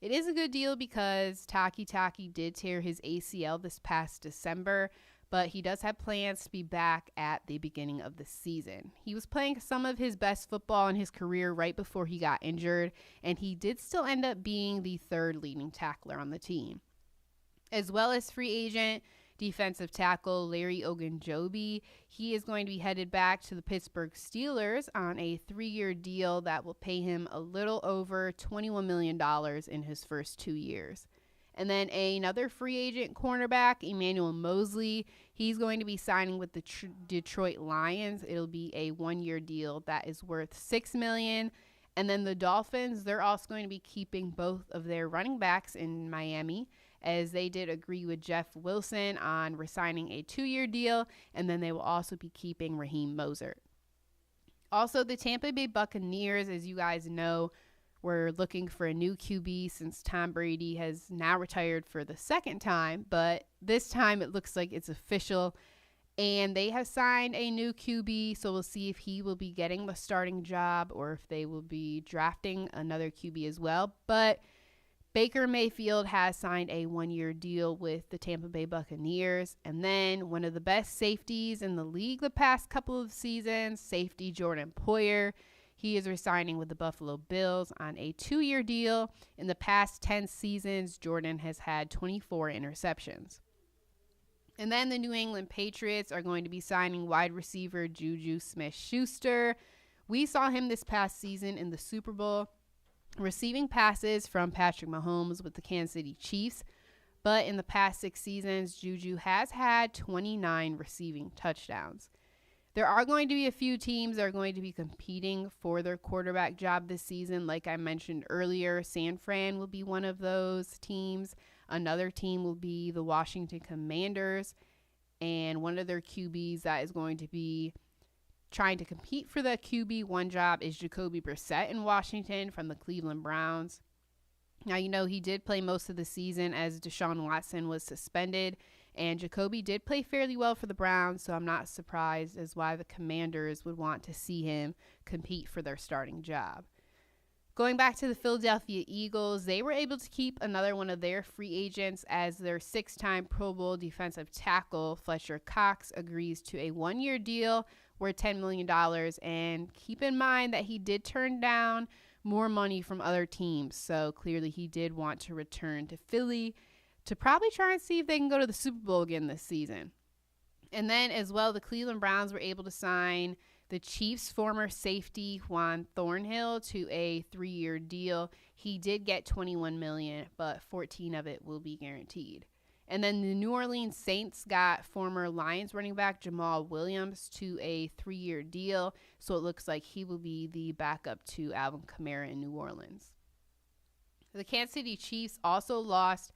It is a good deal because Takitaki did tear his ACL this past December, but he does have plans to be back at the beginning of the season. He was playing some of his best football in his career right before he got injured, and he did still end up being the 3rd leading tackler on the team. As well as free agent defensive tackle Larry Ogunjobi, he is going to be headed back to the Pittsburgh Steelers on a 3-year deal that will pay him a little over $21 million in his first 2 years. And then another free agent cornerback, Emmanuel Mosley, he's going to be signing with the Detroit Lions. It'll be a 1-year deal that is worth $6 million. And then the Dolphins, they're also going to be keeping both of their running backs in Miami, as they did agree with Jeff Wilson on resigning a 2-year deal, and then they will also be keeping Raheem Mostert. Also, the Tampa Bay Buccaneers, as you guys know, were looking for a new QB since Tom Brady has now retired for the 2nd time, but this time it looks like it's official, and they have signed a new QB, so we'll see if he will be getting the starting job or if they will be drafting another QB as well. But Baker Mayfield has signed a 1-year deal with the Tampa Bay Buccaneers. And then one of the best safeties in the league the past couple of seasons, safety Jordan Poyer, he is resigning with the Buffalo Bills on a 2-year deal. In the past 10 seasons, Jordan has had 24 interceptions. And then the New England Patriots are going to be signing wide receiver Juju Smith-Schuster. We saw him this past season in the Super Bowl, receiving passes from Patrick Mahomes with the Kansas City Chiefs. But in the past 6 seasons, Juju has had 29 receiving touchdowns. There are going to be a few teams that are going to be competing for their quarterback job this season. Like I mentioned earlier, San Fran will be one of those teams. Another team will be the Washington Commanders. And one of their QBs that is going to be trying to compete for the QB1 job is Jacoby Brissett in Washington from the Cleveland Browns. Now, he did play most of the season as Deshaun Watson was suspended, and Jacoby did play fairly well for the Browns, so I'm not surprised as why the Commanders would want to see him compete for their starting job. Going back to the Philadelphia Eagles, they were able to keep another one of their free agents as their 6-time Pro Bowl defensive tackle, Fletcher Cox, agrees to a 1-year deal worth $10 million. And keep in mind that he did turn down more money from other teams. So clearly he did want to return to Philly to probably try and see if they can go to the Super Bowl again this season. And then as well, the Cleveland Browns were able to sign the Chiefs' former safety Juan Thornhill to a 3-year deal. He did get $21 million, but 14 of it will be guaranteed. And then the New Orleans Saints got former Lions running back Jamal Williams to a 3-year deal. So it looks like he will be the backup to Alvin Kamara in New Orleans. The Kansas City Chiefs also lost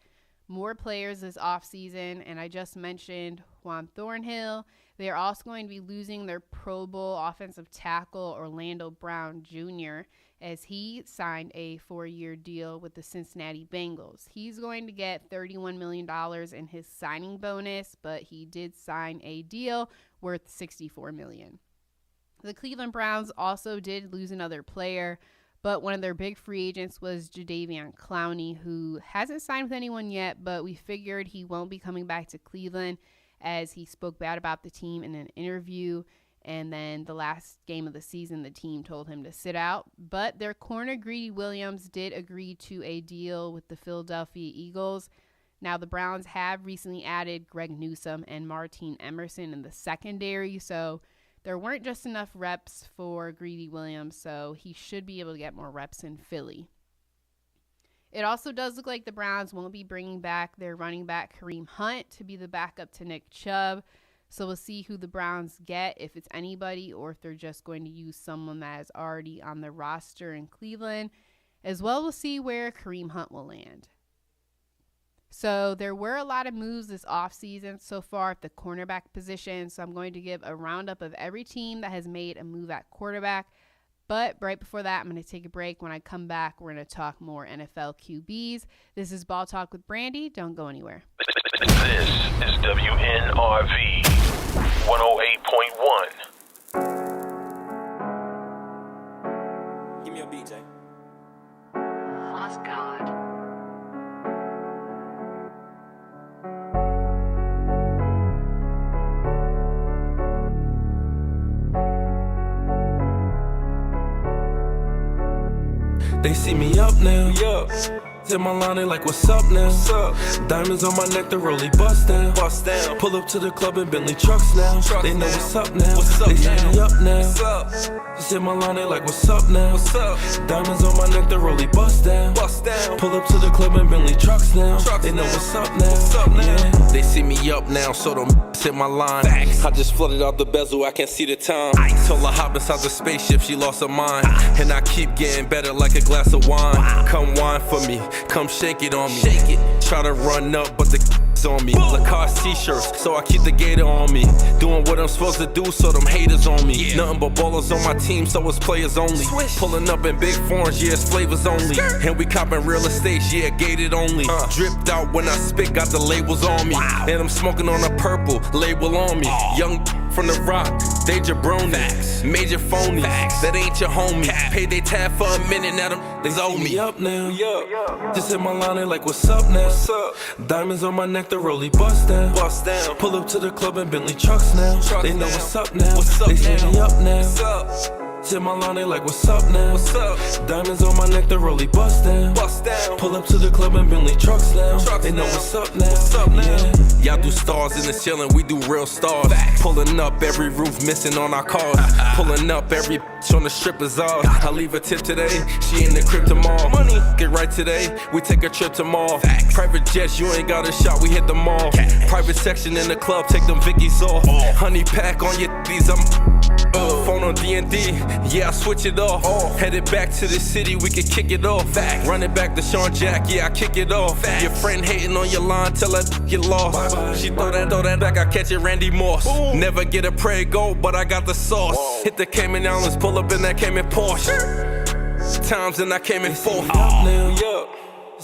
more players this offseason, and I just mentioned Juan Thornhill. They are also going to be losing their Pro Bowl offensive tackle Orlando Brown Jr. as he signed a 4-year deal with the Cincinnati Bengals. He's going to get $31 million in his signing bonus, but he did sign a deal worth $64 million. The Cleveland Browns also did lose another player, but one of their big free agents was Jadeveon Clowney, who hasn't signed with anyone yet, but we figured he won't be coming back to Cleveland as he spoke bad about the team in an interview. And then the last game of the season, the team told him to sit out. But their corner, Greedy Williams, did agree to a deal with the Philadelphia Eagles. Now, the Browns have recently added Greg Newsome and Martin Emerson in the secondary, so there weren't just enough reps for Greedy Williams, so he should be able to get more reps in Philly. It also does look like the Browns won't be bringing back their running back Kareem Hunt to be the backup to Nick Chubb. So we'll see who the Browns get, if it's anybody or if they're just going to use someone that is already on the roster in Cleveland. As well, we'll see where Kareem Hunt will land. So there were a lot of moves this offseason so far at the cornerback position. So I'm going to give a roundup of every team that has made a move at quarterback. But right before that, I'm going to take a break. When I come back, we're going to talk more NFL QBs. This is Ball Talk with Brandy. Don't go anywhere. This is WNRV 108.1. Give me a beat, Jay. Lost God. They see me up now. Hit my line, they like, what's up now? What's up? Diamonds on my neck, the rollie bust down. Bust down. Pull up to the club in Bentley trucks now. They know what's up now. What's up, they see me up now. What's up? Just hit my line, they like, what's up now? What's up? Diamonds on my neck, the rollie bust down. Bust down. Pull up to the club in Bentley trucks now. They know what's up now. What's up now? Yeah. They see me up now, so them hit my line. Facts. I just flooded out the bezel, I can't see the time. Told her hop inside the spaceship, she lost her mind. And I keep getting better like a glass of wine. Come wine for me, come shake it on me. Shake it. Try to run up, but the on me. Lacoste t-shirts, so I keep the gator on me. Doing what I'm supposed to do, so them haters on me. Yeah. Nothing but ballers on my team, so it's players only. Swish. Pulling up in big foreigns, yeah, it's flavors only. And we copping real estate, yeah, gated only. Dripped out when I spit, got the labels on me. Wow. And I'm smoking on a purple label on me. Young from the rock, they jabroni. Facts. Major phony, facts. That ain't your homie. Cap. Paid they tab for a minute, now them they owe me. Up now, just hit my line, they like, what's up now? What's up? Diamonds on my neck, the rollie bust down. Bust down. Pull up to the club in Bentley trucks now. They know what's up now. What's up, they see me up now. What's up? Hit my line, they like, what's up now? What's up? Diamonds on my neck, the rollie bust down. Bust down. Pull up to the club in Bentley trucks now. They know what's up now. What's up now? Yeah. Y'all do stars in the ceiling, we do real stars. Facts. Pulling up every roof missing on our cars. Pulling up every bitch on the stripper's off. I leave a tip today, she in the crib tomorrow. Money, get right today, we take a trip tomorrow. Facts. Private jets, you ain't got a shot, we hit the mall. Cash. Private section in the club, take them Vickies off. Honey pack on your these, I'm phone on D&D, yeah, I switch it off. Headed back to the city, we can kick it off. Facts. Run it back to Sean Jack, yeah, I kick it off. Facts. Your friend hating on your line, tell her get lost. Bye-bye. She throw that back, I catch it Randy Moss. Boom. Never get a prego, but I got the sauce. Whoa. Hit the Cayman Islands, pull up in that Cayman Porsche. Times and I came in fourth.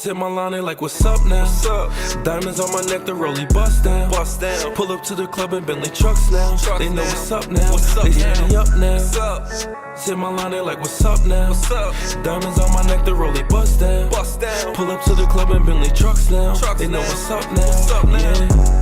Hit my line, they like, what's up now? What's up? Diamonds on my neck, the rollie bust down. Bust down. Pull up to the club in Bentley trucks now. They know what's up now. What's up, they see me up now. What's up? Hit my line, they like, what's up now? What's up? Diamonds on my neck, the rollie bust down. Bust down. Pull up to the club in Bentley trucks now. They know what's up now. What's up now? Yeah.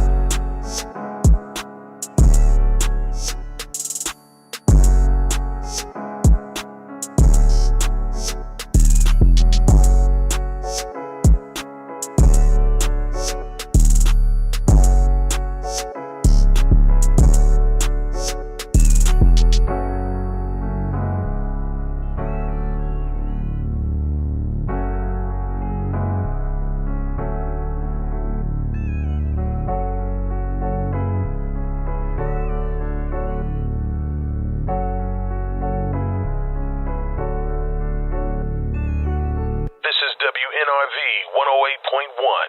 WNRV 108.1.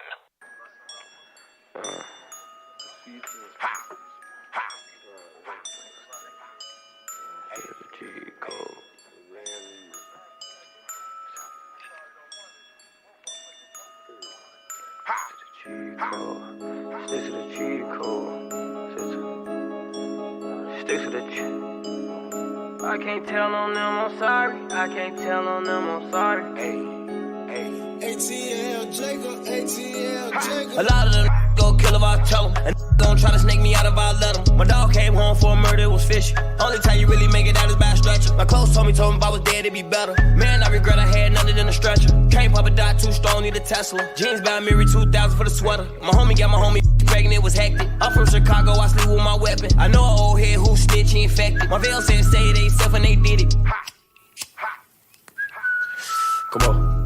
Stick to the cheat code. Stick to the cheat. I can't tell on them I'm sorry. I can't tell on them I'm sorry. ATL Jacob, ATL Jacob. A lot of them go kill if I tell them. And gon' try to snake me out if I let them. My dog came home for a murder, it was fishy. Only time you really make it out is by stretcher. My clothes told me if I was dead, it'd be better. Man, I regret I had nothing than a stretcher. Can't pop a dot, too strong, need a Tesla. Jeans by Miri, 2,000 for the sweater. My homie got my homie pregnant, it was hectic. I'm from Chicago, I sleep with my weapon. I know an old head who snitch, he infected. My veil said say they self and they did it. Come on.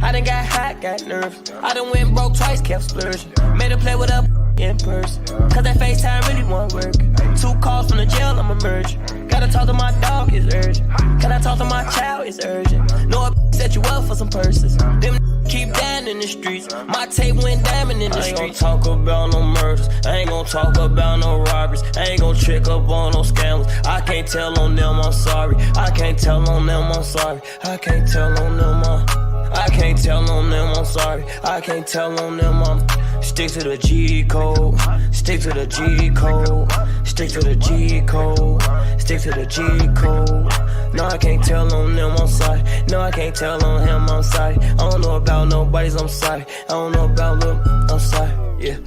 I done got hot, got nerves. I done went broke twice, kept splurging. Made a play with a in person. Cause that FaceTime really won't work. 2 calls from the jail, I'm emerging. Gotta talk to my dog, it's urgent. Can I talk to my child, it's urgent. Know a set you up for some purses. Them keep dying in the streets. My tape went diamond in the streets. I ain't gon' talk about no murders. I ain't gon' talk about no robberies. I ain't gon' trick up on no scandals. I can't tell on them, I'm sorry. I can't tell on them, I'm sorry. I can't tell on them, I can't tell on them, I'm sorry. I can't tell on them, stick to the G code. Stick to the G code. Stick to the G code. Stick to the G code. No, I can't tell on them, I'm sorry. No, I can't tell on him, I'm sorry. I don't know about nobody's, I'm sorry. I don't know about them, I'm sorry, yeah.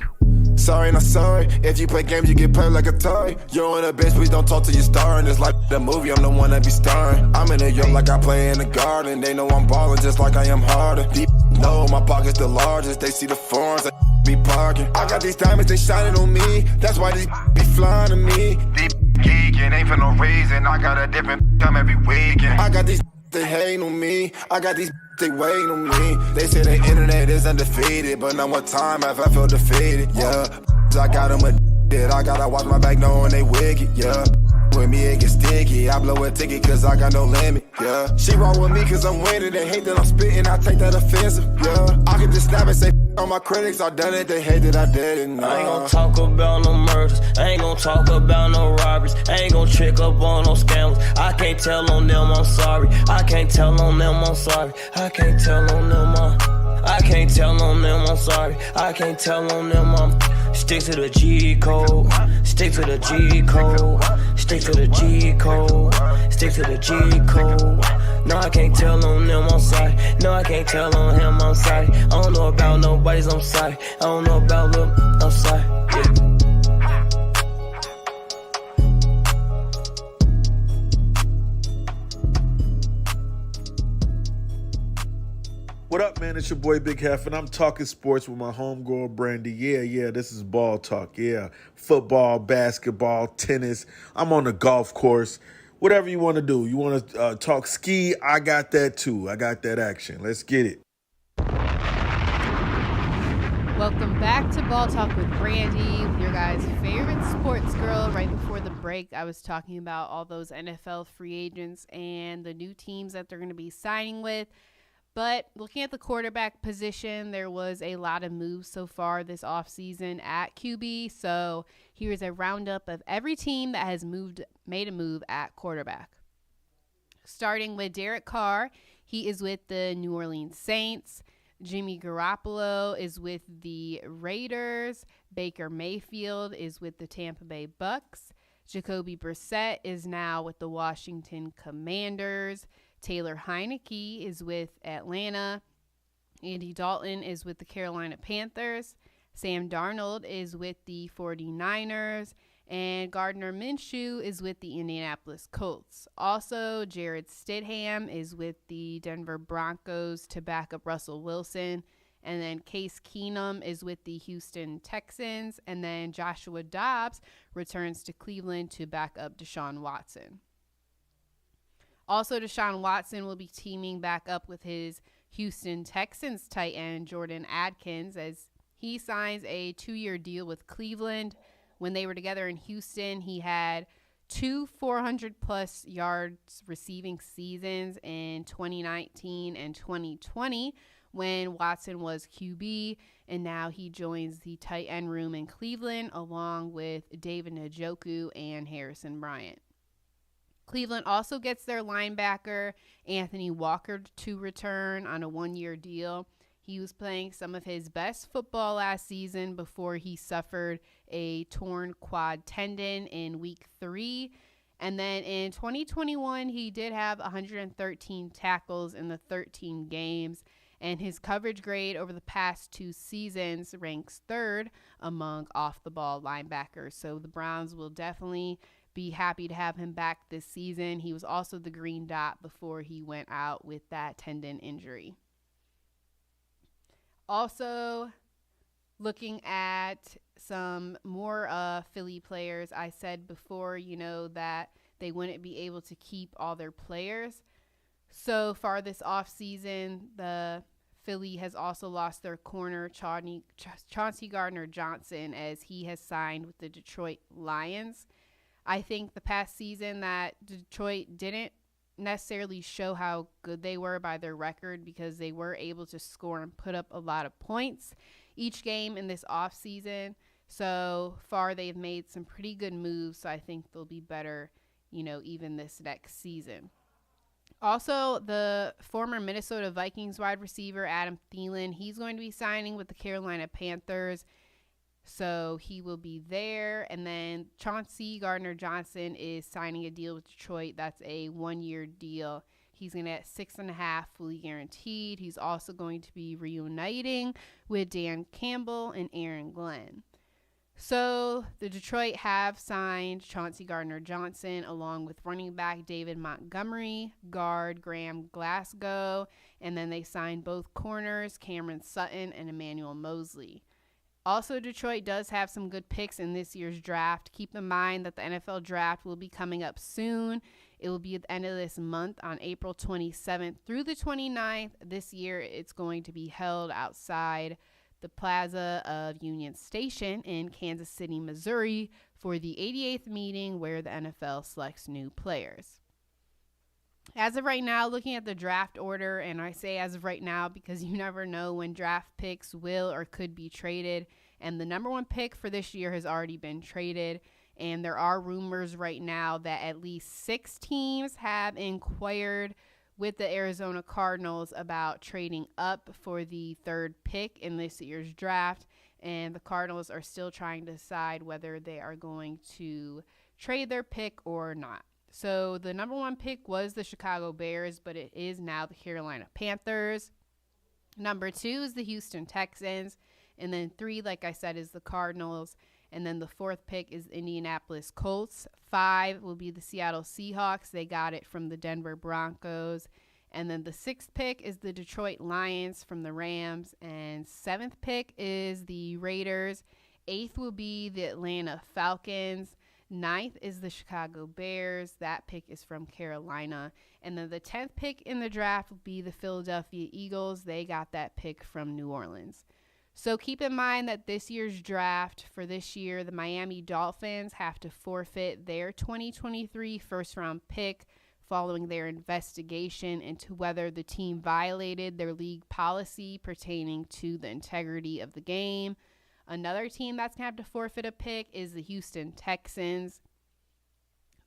Sorry, not sorry. If you play games, you get played like a toy. You're in a bitch, please don't talk to your star. And it's like the movie, I'm the one that be starring. I'm in New York like I play in the garden. They know I'm ballin' just like I am Harden. Deep know my pocket's the largest. They see the foreigns, I be parking. I got these diamonds, they shining on me. That's why these be flying to me. Deep geeking, ain't for no reason. I got a different come every weekend. I got these they hating on me. I got these they waiting on me. They say the internet is undefeated, but now what time have I feel defeated? Yeah, I got them addicted. I gotta watch my back knowing they wicked. Yeah, with me it gets sticky. I blow a ticket cause I got no limit. Yeah, she roll with me cause I'm winning. They hate that I'm spitting, I take that offensive. Yeah, I can just snap and say on my critics, I done it. They hate that I did it. Nah. I ain't gon' talk about no murders. I ain't gon' talk about no robberies. I ain't gon' trick up on no scandals. I can't tell on them, I'm sorry. I can't tell on them, I'm sorry. I can't tell on them, I can't tell on them, I'm sorry. I can't tell on them, stick to the G code. Stick to the G code. Stick to the G code. Stick to the G code. No, I can't tell on them, I'm sorry. No, I can't tell on him, I'm sorry. I don't know about nobody's, I'm sorry. I don't know about them, I'm sorry, yeah. What up, man? It's your boy Big Hef, and I'm talking sports with my homegirl Brandy. Yeah, this is ball talk. Yeah, football, basketball, tennis. I'm on the golf course. Whatever you want to do. You want to talk ski? I got that too. I got that action. Let's get it. Welcome back to Ball Talk with Brandy, your guys' favorite sports girl. Right before the break, I was talking about all those NFL free agents and the new teams that they're going to be signing with. But looking at the quarterback position, there was a lot of moves so far this offseason at QB. So here's a roundup of every team that has made a move at quarterback. Starting with Derek Carr, he is with the New Orleans Saints. Jimmy Garoppolo is with the Raiders. Baker Mayfield is with the Tampa Bay Bucks. Jacoby Brissett is now with the Washington Commanders. Taylor Heineke is with Atlanta. Andy Dalton is with the Carolina Panthers. Sam Darnold is with the 49ers. And Gardner Minshew is with the Indianapolis Colts. Also, Jared Stidham is with the Denver Broncos to back up Russell Wilson. And then Case Keenum is with the Houston Texans. And then Joshua Dobbs returns to Cleveland to back up Deshaun Watson. Also, Deshaun Watson will be teaming back up with his Houston Texans tight end Jordan Adkins as he signs a 2-year deal with Cleveland. When they were together in Houston, he had 2 400-plus yards receiving seasons in 2019 and 2020 when Watson was QB, and now he joins the tight end room in Cleveland along with David Njoku and Harrison Bryant. Cleveland also gets their linebacker, Anthony Walker, to return on a 1-year deal. He was playing some of his best football last season before he suffered a torn quad tendon in week 3. And then in 2021, he did have 113 tackles in the 13 games. And his coverage grade over the past 2 seasons ranks 3rd among off-the-ball linebackers. So the Browns will definitely be happy to have him back this season. He was also the green dot before he went out with that tendon injury. Also, looking at some more Philly players, I said before, that they wouldn't be able to keep all their players. So far this offseason, the Philly has also lost their corner, Chauncey Gardner-Johnson, as he has signed with the Detroit Lions. I think the past season that Detroit didn't necessarily show how good they were by their record, because they were able to score and put up a lot of points each game in this offseason. So far, they've made some pretty good moves, so I think they'll be better, even this next season. Also, the former Minnesota Vikings wide receiver, Adam Thielen, he's going to be signing with the Carolina Panthers, so he will be there. And then Chauncey Gardner-Johnson is signing a deal with Detroit. That's a 1-year deal. He's going to get $6.5 fully guaranteed. He's also going to be reuniting with Dan Campbell and Aaron Glenn. So the Detroit have signed Chauncey Gardner-Johnson along with running back David Montgomery, guard Graham Glasgow, and then they signed both corners Cameron Sutton and Emmanuel Mosley. Also, Detroit does have some good picks in this year's draft. Keep in mind that the NFL draft will be coming up soon. It will be at the end of this month on April 27th through the 29th. This year, it's going to be held outside the Plaza of Union Station in Kansas City, Missouri, for the 88th meeting where the NFL selects new players. As of right now, looking at the draft order, and I say as of right now because you never know when draft picks will or could be traded, and the number 1 pick for this year has already been traded, and there are rumors right now that at least 6 teams have inquired with the Arizona Cardinals about trading up for the 3rd pick in this year's draft, and the Cardinals are still trying to decide whether they are going to trade their pick or not. So the number 1 pick was the Chicago Bears, but it is now the Carolina Panthers. Number 2 is the Houston Texans, and then 3, like I said, is the Cardinals. And then the 4th pick is Indianapolis Colts. 5 will be the Seattle Seahawks. They got it from the Denver Broncos. And then the 6th pick is the Detroit Lions from the Rams. And 7th pick is the Raiders. 8th will be the Atlanta Falcons. 9th is the Chicago Bears. That pick is from Carolina. And then the 10th pick in the draft will be the Philadelphia Eagles. They got that pick from New Orleans. So keep in mind that this year's draft for this year, the Miami Dolphins have to forfeit their 2023 first-round pick following their investigation into whether the team violated their league policy pertaining to the integrity of the game. Another team that's going to have to forfeit a pick is the Houston Texans.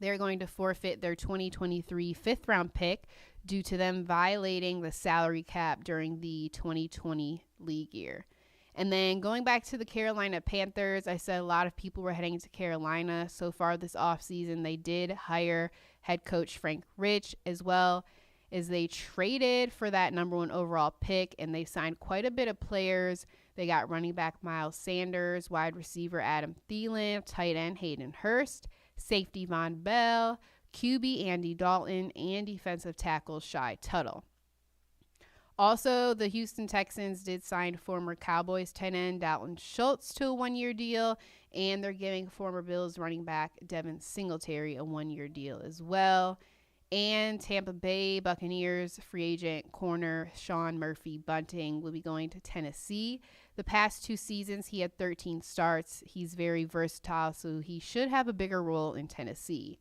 They're going to forfeit their 2023 fifth-round pick due to them violating the salary cap during the 2020 league year. And then going back to the Carolina Panthers, I said a lot of people were heading to Carolina. So far this offseason, they did hire head coach Frank Rich, as well as they traded for that number 1 overall pick, and they signed quite a bit of players. They got running back Miles Sanders, wide receiver Adam Thielen, tight end Hayden Hurst, safety Von Bell, QB Andy Dalton, and defensive tackle Shy Tuttle. Also, the Houston Texans did sign former Cowboys tight end Dalton Schultz to a 1-year deal, and they're giving former Bills running back Devin Singletary a 1-year deal as well. And Tampa Bay Buccaneers free agent corner Sean Murphy-Bunting will be going to Tennessee. The past 2 seasons, he had 13 starts. He's very versatile, so he should have a bigger role in Tennessee.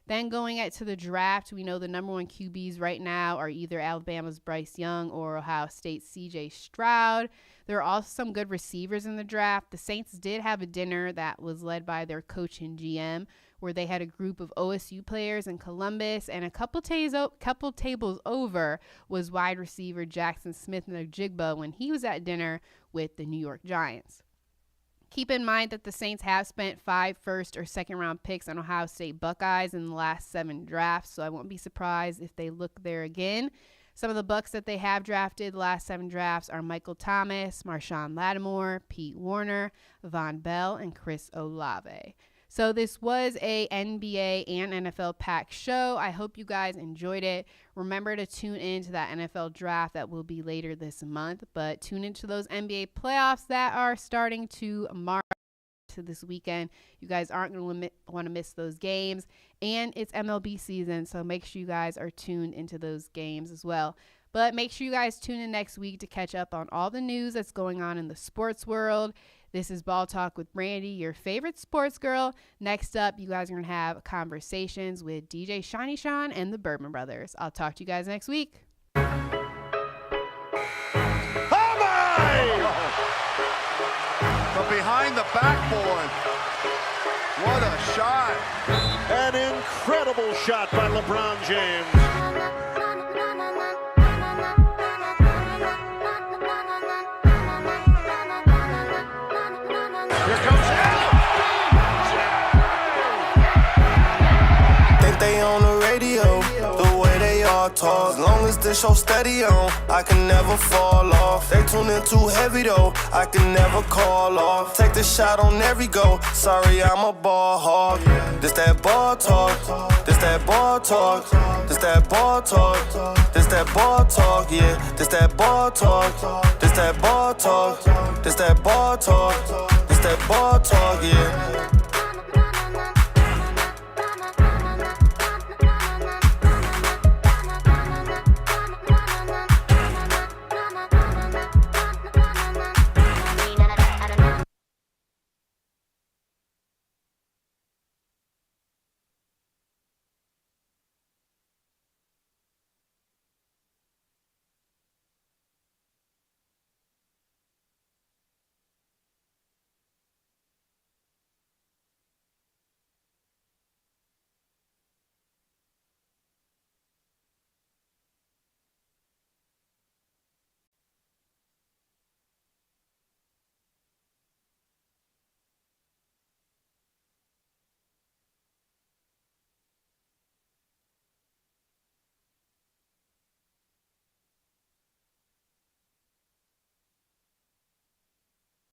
Then going to the draft, we know the number 1 QBs right now are either Alabama's Bryce Young or Ohio State's C.J. Stroud. There are also some good receivers in the draft. The Saints did have a dinner that was led by their coach and GM, where they had a group of OSU players in Columbus, and a couple tables over was wide receiver Jackson Smith-Njigba when he was at dinner with the New York Giants. Keep in mind that the Saints have spent 5 first or second round picks on Ohio State Buckeyes in the last 7 drafts, so I won't be surprised if they look there again. Some of the Bucks that they have drafted the last 7 drafts are Michael Thomas, Marshawn Lattimore, Pete Warner, Von Bell, and Chris Olave. So this was a NBA and NFL packed show. I hope you guys enjoyed it. Remember to tune in to that NFL draft that will be later this month, but tune into those NBA playoffs that are starting to march to this weekend. You guys aren't going to want to miss those games, and it's MLB season, so make sure you guys are tuned into those games as well. But make sure you guys tune in next week to catch up on all the news that's going on in the sports world. This is Ball Talk with Brandy, your favorite sports girl. Next up, you guys are going to have conversations with DJ Shiny Sean and the Bourbon Brothers. I'll talk to you guys next week. From behind the backboard. What a shot. An incredible shot by LeBron James. Here comes Al. Think they on the radio, the way they all talk. As long as the show steady on, I can never fall off. They tune in too heavy though, I can never call off. Take the shot on every go, sorry I'm a ball hog. This that ball talk, this that ball talk, this that ball talk, this that ball talk, yeah. This that ball talk, this that ball talk, this that ball talk, this that ball talk.